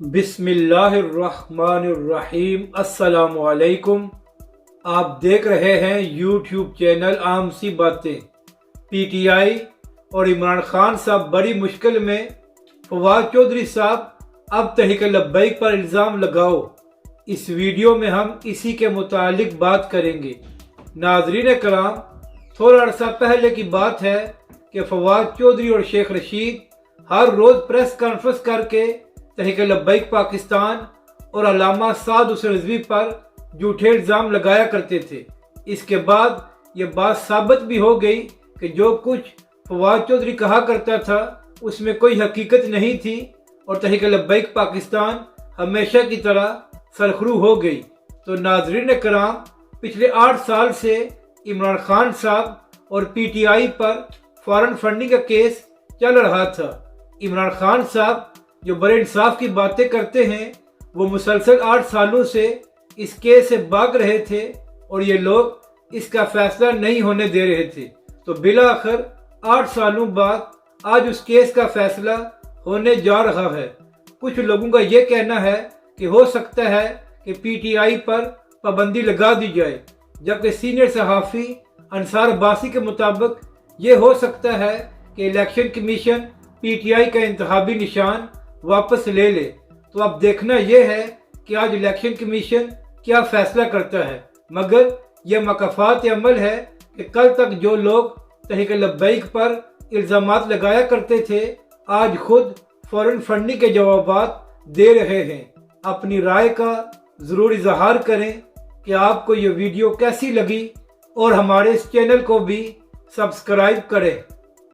बिस्मिल्लाहिर्रहमानिर्रहीम। अस्सलाम वालेकुम। आप देख रहे हैं यूट्यूब चैनल आम सी बातें। पीटीआई और इमरान खान साहब बड़ी मुश्किल में। फवाद चौधरी साहब अब तहरीक लब्बैक पर इल्ज़ाम लगाओ। इस वीडियो में हम इसी के मुतालिक बात करेंगे। नाज़रीन कराम, थोड़ा अर्सा पहले की बात है कि फवाद चौधरी और शेख रशीद हर रोज़ प्रेस कॉन्फ्रेंस करके तहरीक लब्बैक पाकिस्तान और अल्लामा साद हुसैन रिजवी पर झूठे इल्ज़ाम लगाया करते थे। इसके बाद ये बात साबित भी हो गई कि जो कुछ फवाद चौधरी कहा करता था उसमें कोई हकीकत नहीं थी और तहरीक लब्बैक पाकिस्तान हमेशा की तरह सरखरू हो गई। तो नाज़रीन कराम, पिछले 8 साल से इमरान खान साहब और पीटीआई पर फॉरेन फंडिंग का केस चल रहा था। इमरान खान साहब जो बड़े इंसाफ की बातें करते हैं, वो मुसलसल 8 सालों से इस केस से भाग रहे थे और ये लोग इसका फैसला नहीं होने दे रहे थे। तो बिला आखिर 8 सालों बाद आज उस केस का फैसला होने जा रहा है। कुछ लोगों का ये कहना है कि हो सकता है कि पीटीआई पर पाबंदी लगा दी जाए, जबकि सीनियर सहाफ़ी अंसार अब्बासी के मुताबिक ये हो सकता है कि इलेक्शन कमीशन पीटीआई का इंतखाबी निशान वापस ले ले। तो अब देखना यह है कि आज इलेक्शन कमीशन क्या फैसला करता है। मगर यह मकाफात अमल है कि कल तक जो लोग तहरीक लब्बैक पर इल्ज़ामात लगाया करते थे, आज खुद फॉरेन फंडिंग के जवाबात दे रहे हैं। अपनी राय का ज़रूर इजहार करें कि आपको ये वीडियो कैसी लगी और हमारे इस चैनल को भी सब्सक्राइब करें।